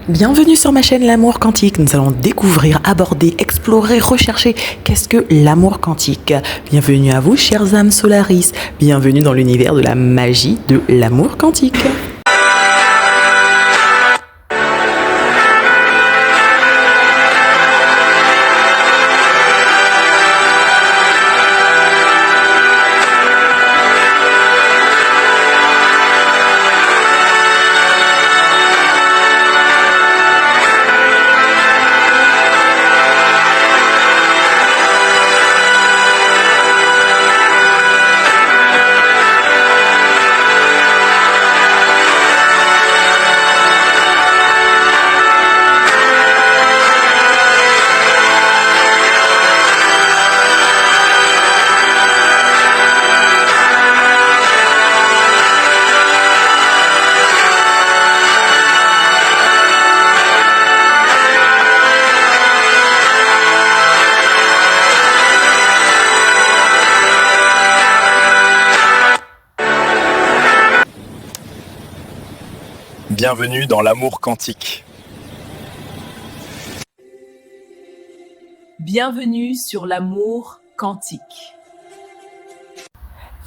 Bienvenue sur ma chaîne L'Amour Quantique. Nous allons découvrir, aborder, explorer, rechercher qu'est-ce que l'amour quantique. Bienvenue à vous, chers âmes Solaris. Bienvenue dans l'univers de la magie de l'amour quantique. Bienvenue dans l'amour quantique. Bienvenue sur l'amour quantique.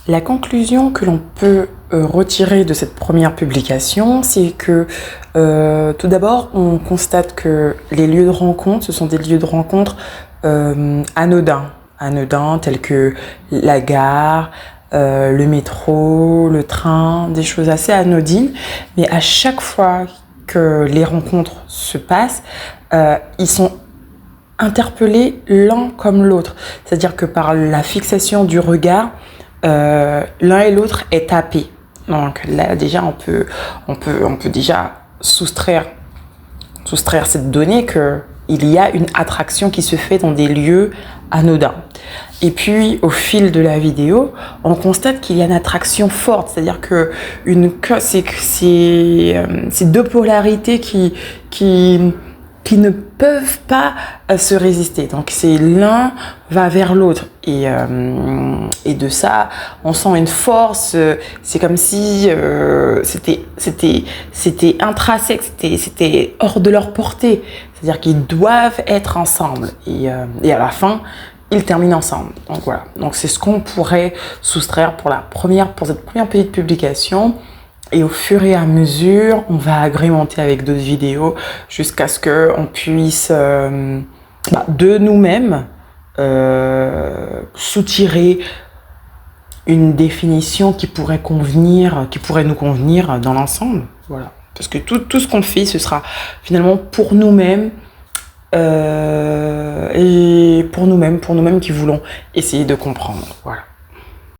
La conclusion que l'on peut retirer de cette première publication, c'est que tout d'abord, on constate que les lieux de rencontre, ce sont des lieux de rencontre anodins, tels que la gare, le métro, le train, des choses assez anodines, mais à chaque fois que les rencontres se passent, ils sont interpellés l'un comme l'autre. C'est-à-dire que par la fixation du regard, l'un et l'autre est happé. Donc là déjà on peut déjà soustraire cette donnée que il y a une attraction qui se fait dans des lieux anodins. Et puis, au fil de la vidéo, on constate qu'il y a une attraction forte, c'est-à-dire que c'est deux polarités qui ne peuvent pas se résister. Donc, c'est l'un va vers l'autre. Et de ça, on sent une force. C'est comme si c'était intrinsèque, c'était hors de leur portée. C'est-à-dire qu'ils doivent être ensemble. Et à la fin, ils terminent ensemble. Donc voilà. Donc c'est ce qu'on pourrait soustraire pour cette première petite publication. Et au fur et à mesure, on va agrémenter avec d'autres vidéos jusqu'à ce qu'on puisse de nous-mêmes soutirer une définition qui pourrait nous convenir dans l'ensemble. Voilà. Parce que tout ce qu'on fait, ce sera finalement pour nous-mêmes. Et pour nous-mêmes qui voulons essayer de comprendre. Voilà.